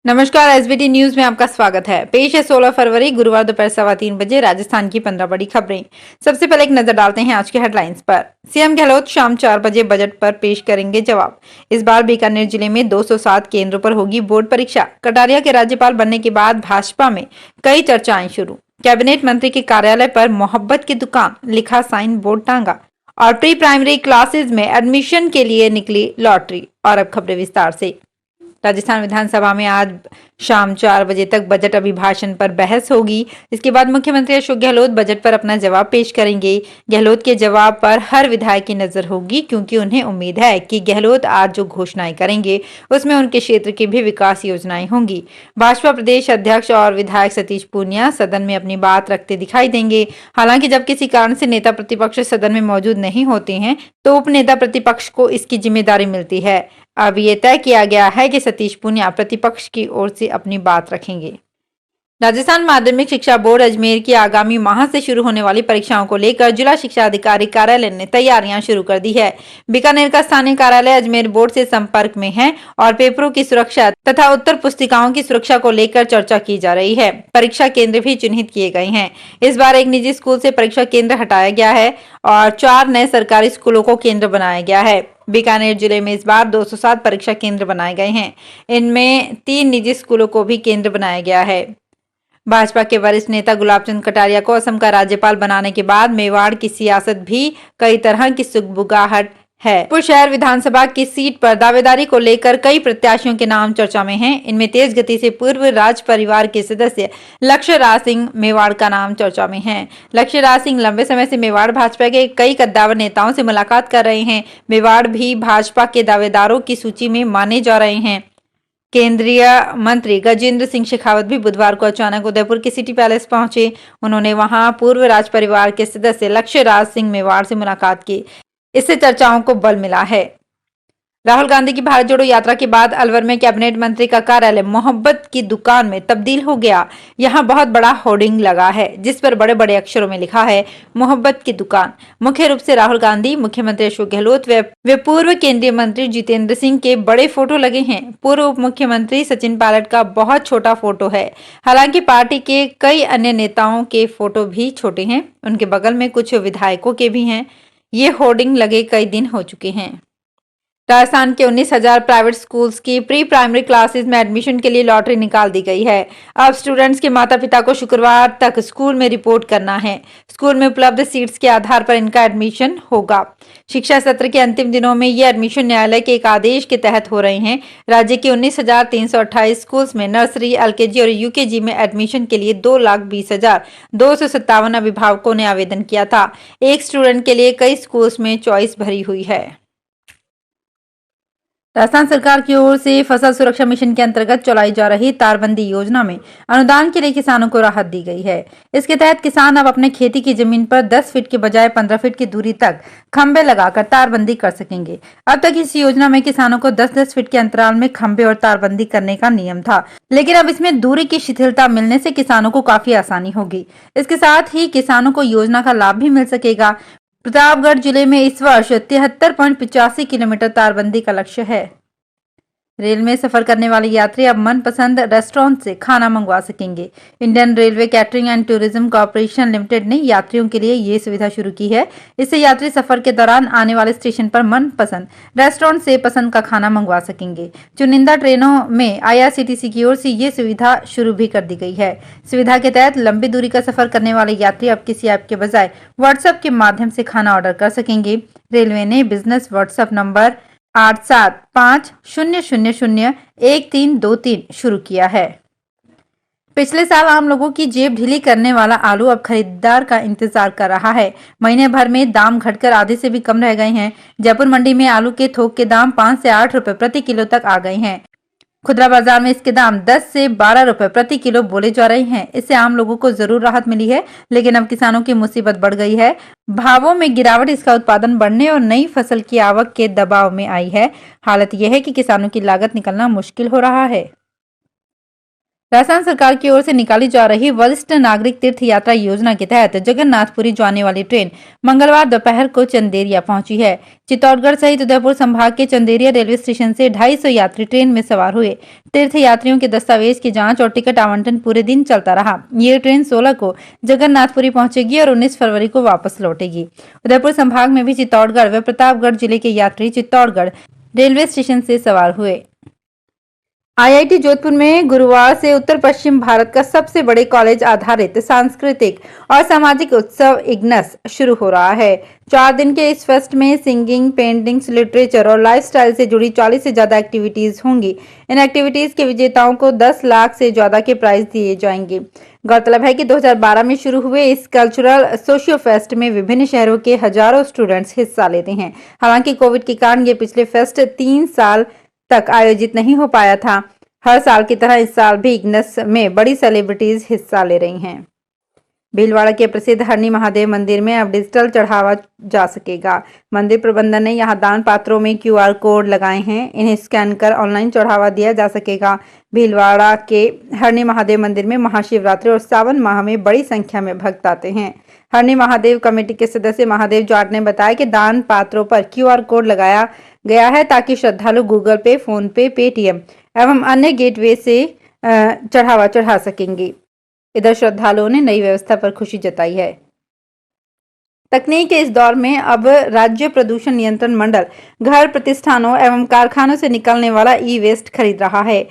नमस्कार। SBT news में आपका स्वागत है। पेश है 16 फरवरी गुरुवार दोपहर 3:15 राजस्थान की 15 बड़ी खबरें। सबसे पहले एक नजर डालते हैं आज के हेडलाइंस पर। सीएम गहलोत शाम 4 बजे बजट पर पेश करेंगे जवाब। इस बार बीकानेर जिले में 207 केंद्रों पर होगी बोर्ड परीक्षा। कटारिया के राज्यपाल बनने के बाद भाजपा में कई चर्चाएं शुरू। कैबिनेट मंत्री के कार्यालय पर मोहब्बत की दुकान लिखा साइन बोर्ड टांगा। और प्री प्राइमरी क्लासेज में एडमिशन के लिए निकली लॉटरी। और अब खबरें विस्तार से। राजस्थान विधानसभा में आज शाम 4 बजे तक बजट अभिभाषण पर बहस होगी। इसके बाद मुख्यमंत्री अशोक गहलोत बजट पर अपना जवाब पेश करेंगे। गहलोत के जवाब पर हर विधायक की नजर होगी, क्योंकि उन्हें उम्मीद है कि गहलोत आज जो घोषणाएं करेंगे उसमें उनके क्षेत्र की भी विकास योजनाएं होंगी। भाजपा प्रदेश अध्यक्ष और विधायक सतीश पूनिया सदन में अपनी बात रखते दिखाई देंगे। हालांकि जब किसी कारण से नेता प्रतिपक्ष सदन में मौजूद नहीं होते हैं तो उप नेता प्रतिपक्ष को इसकी जिम्मेदारी मिलती है। अब ये तय किया गया है कि सतीश पूनिया प्रतिपक्ष की ओर से अपनी बात रखेंगे। राजस्थान माध्यमिक शिक्षा बोर्ड अजमेर की आगामी माह से शुरू होने वाली परीक्षाओं को लेकर जिला शिक्षा अधिकारी कार्यालय ने तैयारियां शुरू कर दी है। बीकानेर का स्थानीय कार्यालय अजमेर बोर्ड से संपर्क में है और पेपरों की सुरक्षा तथा उत्तर पुस्तिकाओं की सुरक्षा को लेकर चर्चा की जा रही है। परीक्षा केंद्र भी चिन्हित किए गए हैं। इस बार एक निजी स्कूल से परीक्षा केंद्र हटाया गया है और 4 नए सरकारी स्कूलों को केंद्र बनाया गया है। बीकानेर जिले में इस बार 207 परीक्षा केंद्र बनाए गए हैं। इनमें 3 निजी स्कूलों को भी केंद्र बनाया गया है। भाजपा के वरिष्ठ नेता गुलाबचंद कटारिया को असम का राज्यपाल बनाने के बाद मेवाड़ की सियासत भी कई तरह की सुगबुगाहट है। जयपुर शहर विधानसभा की सीट पर दावेदारी को लेकर कई प्रत्याशियों के नाम चर्चा में हैं। इनमें तेज गति से पूर्व राज परिवार के सदस्य लक्ष्य राज सिंह मेवाड़ का नाम चर्चा में है। लक्ष्य राज सिंह लंबे समय से मेवाड़ भाजपा के कई कद्दावर नेताओं से मुलाकात कर रहे हैं। मेवाड़ भी भाजपा के दावेदारों की सूची में माने जा रहे हैं। केंद्रीय मंत्री गजेंद्र सिंह शेखावत भी बुधवार को अचानक उदयपुर के सिटी पैलेस पहुंचे। उन्होंने वहां पूर्व राज परिवार के सदस्य लक्ष्य राज सिंह मेवाड़ से मुलाकात की। इससे चर्चाओं को बल मिला है। राहुल गांधी की भारत जोड़ो यात्रा के बाद अलवर में कैबिनेट मंत्री का कार्यालय मोहब्बत की दुकान में तब्दील हो गया। यहां बहुत बड़ा होर्डिंग लगा है जिस पर बड़े बड़े अक्षरों में लिखा है मोहब्बत की दुकान। मुख्य रूप से राहुल गांधी, मुख्यमंत्री अशोक गहलोत व पूर्व केंद्रीय मंत्री जितेंद्र सिंह के बड़े फोटो लगे हैं। पूर्व उप मुख्यमंत्री सचिन पायलट का बहुत छोटा फोटो है। हालांकि पार्टी के कई अन्य नेताओं के फोटो भी छोटे हैं। उनके बगल में कुछ विधायकों के भी हैं। ये होर्डिंग लगे कई दिन हो चुके हैं। राजस्थान के 19,000 प्राइवेट स्कूल्स की प्री प्राइमरी क्लासेस में एडमिशन के लिए लॉटरी निकाल दी गई है। अब स्टूडेंट्स के माता पिता को शुक्रवार तक स्कूल में रिपोर्ट करना है। स्कूल में उपलब्ध सीट्स के आधार पर इनका एडमिशन होगा। शिक्षा सत्र के अंतिम दिनों में ये एडमिशन न्यायालय के एक आदेश के तहत हो रहे हैं। राज्य के 19,328 स्कूल्स में नर्सरी, एलकेजी और यूकेजी में एडमिशन के लिए 2,20,257 अभिभावकों ने आवेदन किया था। एक स्टूडेंट के लिए कई स्कूल्स में चॉइस भरी हुई है। राजस्थान सरकार की ओर से फसल सुरक्षा मिशन के अंतर्गत चलाई जा रही तारबंदी योजना में अनुदान के लिए किसानों को राहत दी गई है। इसके तहत किसान अब अपने खेती की जमीन पर 10 फीट के बजाय 15 फीट की दूरी तक खंभे लगाकर तारबंदी कर सकेंगे। अब तक इस योजना में किसानों को 10-10 फीट के अंतराल में खंभे और तारबंदी करने का नियम था, लेकिन अब इसमें दूरी की शिथिलता मिलने से किसानों को काफी आसानी होगी। इसके साथ ही किसानों को योजना का लाभ भी मिल सकेगा। प्रतापगढ़ जिले में इस वर्ष 73.85 किलोमीटर तारबंदी का लक्ष्य है। रेल में सफर करने वाले यात्री अब मनपसंद रेस्टोरेंट से खाना मंगवा सकेंगे। Indian railway catering and tourism corporation limited ने यात्रियों के लिए ये सुविधा शुरू की है। इससे यात्री सफर के दौरान आने वाले स्टेशन पर मनपसंद रेस्टोरेंट से पसंद का खाना मंगवा सकेंगे। चुनिंदा ट्रेनों में आईआरसीटीसी की ओर से ये सुविधा शुरू भी कर दी गई है। सुविधा के तहत लंबी दूरी का सफर करने वाले यात्री अब किसी ऐप के बजाय व्हाट्सएप के माध्यम से खाना ऑर्डर कर सकेंगे। रेलवे ने बिजनेस व्हाट्सएप नंबर 8750001323 शुरू किया है। पिछले साल आम लोगों की जेब ढीली करने वाला आलू अब खरीदार का इंतजार कर रहा है। महीने भर में दाम घटकर आधे से भी कम रह गए हैं। जयपुर मंडी में आलू के थोक के दाम 5 से 8 रुपए प्रति किलो तक आ गए हैं। खुदरा बाजार में इसके दाम 10 से 12 रुपए प्रति किलो बोले जा रहे हैं। इससे आम लोगों को जरूर राहत मिली है, लेकिन अब किसानों की मुसीबत बढ़ गई है। भावों में गिरावट इसका उत्पादन बढ़ने और नई फसल की आवक के दबाव में आई है। हालत यह है कि किसानों की लागत निकलना मुश्किल हो रहा है। राजस्थान सरकार की ओर से निकाली जा रही वरिष्ठ नागरिक तीर्थ यात्रा योजना के तहत जगन्नाथपुरी जाने वाली ट्रेन मंगलवार दोपहर को चंदेरिया पहुंची है। चित्तौड़गढ़ सहित उदयपुर संभाग के चंदेरिया रेलवे स्टेशन से 250 यात्री ट्रेन में सवार हुए। तीर्थ यात्रियों के दस्तावेज की जांच और टिकट आवंटन पूरे दिन चलता रहा। ये ट्रेन 16 को जगन्नाथपुरी पहुंचेगी और 19 फरवरी को वापस लौटेगी। उदयपुर संभाग में भी चित्तौड़गढ़ व प्रतापगढ़ जिले के यात्री चित्तौड़गढ़ रेलवे स्टेशन से सवार हुए। आईआईटी जोधपुर में गुरुवार से उत्तर पश्चिम भारत का सबसे बड़े कॉलेज आधारित सांस्कृतिक और सामाजिक उत्सव इग्नस शुरू हो रहा है। 4 दिन के इस फेस्ट में सिंगिंग, पेंटिंग्स, लिटरेचर और लाइफस्टाइल से जुड़ी 40 से ज्यादा एक्टिविटीज होंगी। इन एक्टिविटीज के विजेताओं को 10 लाख से ज्यादा के प्राइज दिए जाएंगे। गौरतलब है कि 2012 में शुरू हुए इस कल्चरल सोशियो फेस्ट में विभिन्न शहरों के हजारों स्टूडेंट्स हिस्सा लेते हैं। हालांकि कोविड के कारण ये पिछले फेस्ट 3 साल तक आयोजित नहीं हो पाया था। हर साल की तरह इस साल भी इग्नस में बड़ी सेलिब्रिटीज हिस्सा ले रही हैं। भीलवाड़ा के प्रसिद्ध हरणी महादेव मंदिर में अब डिजिटल चढ़ावा जा सकेगा। मंदिर प्रबंधन ने यहां दान पात्रों में QR कोड लगाए हैं। इन्हें स्कैन कर ऑनलाइन चढ़ावा दिया जा सकेगा। भीलवाड़ा के हरणी महादेव मंदिर में महाशिवरात्रि और सावन माह में बड़ी संख्या में भक्त आते हैं। हरणी महादेव कमेटी के सदस्य महादेव जाट ने बताया कि दान पात्रों पर QR कोड लगाया गया है ताकि श्रद्धालु गूगल पे, फोन पे, पेटीएम एवं अन्य गेटवे से चढ़ावा चढ़ा सकेंगे। इधर श्रद्धालुओं ने नई व्यवस्था पर खुशी जताई है। तकनीक के इस दौर में अब राज्य प्रदूषण नियंत्रण मंडल घर, प्रतिष्ठानों एवं कारखानों से निकलने वाला ई-वेस्ट खरीद रहा है।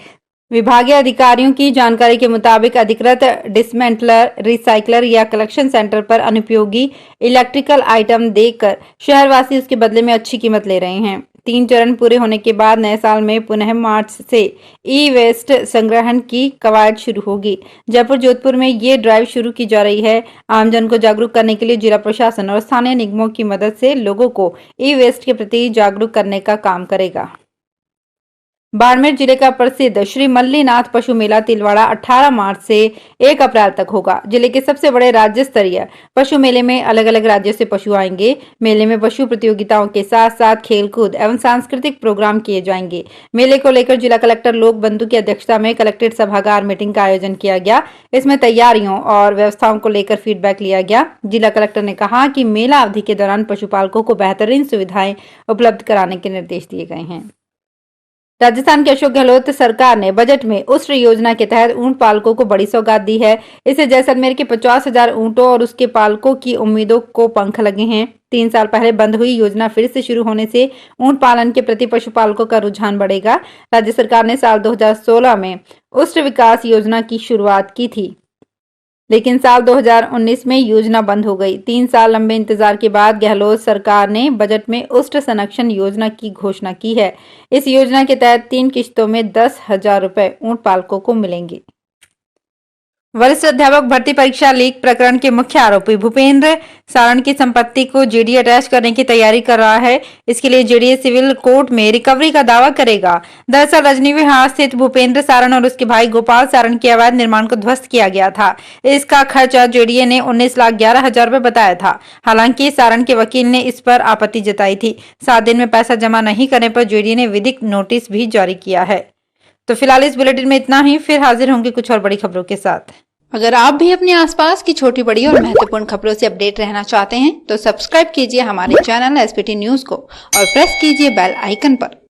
विभागीय अधिकारियों की जानकारी के मुताबिक अधिकृत डिसमेंटलर, रिसाइकलर या कलेक्शन सेंटर पर अनुपयोगी इलेक्ट्रिकल आइटम देकर शहरवासी उसके बदले में अच्छी कीमत ले रहे हैं। 3 चरण पूरे होने के बाद नए साल में पुनः मार्च से ई वेस्ट संग्रहण की कवायद शुरू होगी। जयपुर, जोधपुर में ये ड्राइव शुरू की जा रही है। आमजन को जागरूक करने के लिए जिला प्रशासन और स्थानीय निगमों की मदद से लोगों को ई वेस्ट के प्रति जागरूक करने का काम करेगा। बाड़मेर जिले का प्रसिद्ध श्री मल्लीनाथ पशु मेला तिलवाड़ा 18 मार्च से 1 अप्रैल तक होगा। जिले के सबसे बड़े राज्य स्तरीय पशु मेले में अलग अलग राज्यों से पशु आएंगे। मेले में पशु प्रतियोगिताओं के साथ साथ खेलकूद एवं सांस्कृतिक प्रोग्राम किए जाएंगे। मेले को लेकर जिला कलेक्टर लोक बंधु की अध्यक्षता में कलेक्ट्रेट सभागार मीटिंग का आयोजन किया गया। इसमें तैयारियों और व्यवस्थाओं को लेकर फीडबैक लिया गया। जिला कलेक्टर ने कहा कि मेला अवधि के दौरान पशुपालकों को बेहतरीन सुविधाएं उपलब्ध कराने के निर्देश दिए गए हैं। राजस्थान की अशोक गहलोत सरकार ने बजट में उष्ट योजना के तहत ऊंट पालकों को बड़ी सौगात दी है। इससे जैसलमेर के 50,000 ऊंटों और उसके पालकों की उम्मीदों को पंख लगे हैं। 3 साल पहले बंद हुई योजना फिर से शुरू होने से ऊंट पालन के प्रति पशुपालकों का रुझान बढ़ेगा। राज्य सरकार ने साल 2016 में उष्ट विकास योजना की शुरुआत की थी, लेकिन साल 2019 में योजना बंद हो गई। 3 साल लंबे इंतजार के बाद गहलोत सरकार ने बजट में उष्ट संरक्षण योजना की घोषणा की है। इस योजना के तहत 3 किश्तों में 10,000 रुपए ऊंट पालकों को मिलेंगे। वरिष्ठ अध्यापक भर्ती परीक्षा लीक प्रकरण के मुख्य आरोपी भूपेंद्र सारण की संपत्ति को जेडी अटैच करने की तैयारी कर रहा है। इसके लिए जेडी सिविल कोर्ट में रिकवरी का दावा करेगा। दरअसल रजनी विहार स्थित भूपेंद्र सारण और उसके भाई गोपाल सारण के अवैध निर्माण को ध्वस्त किया गया था। इसका खर्चा जेडीए ने 19,11,000 रुपए बताया था। हालांकि सारण के वकील ने इस पर आपत्ति जताई थी। 7 दिन में पैसा जमा नहीं करने पर जेडीए ने विधिक नोटिस भी जारी किया है। तो फिलहाल इस बुलेटिन में इतना ही। फिर हाजिर होंगे कुछ और बड़ी खबरों के साथ। अगर आप भी अपने आसपास की छोटी बड़ी और महत्वपूर्ण खबरों से अपडेट रहना चाहते हैं तो सब्सक्राइब कीजिए हमारे चैनल SPT न्यूज को और प्रेस कीजिए बेल आइकन पर।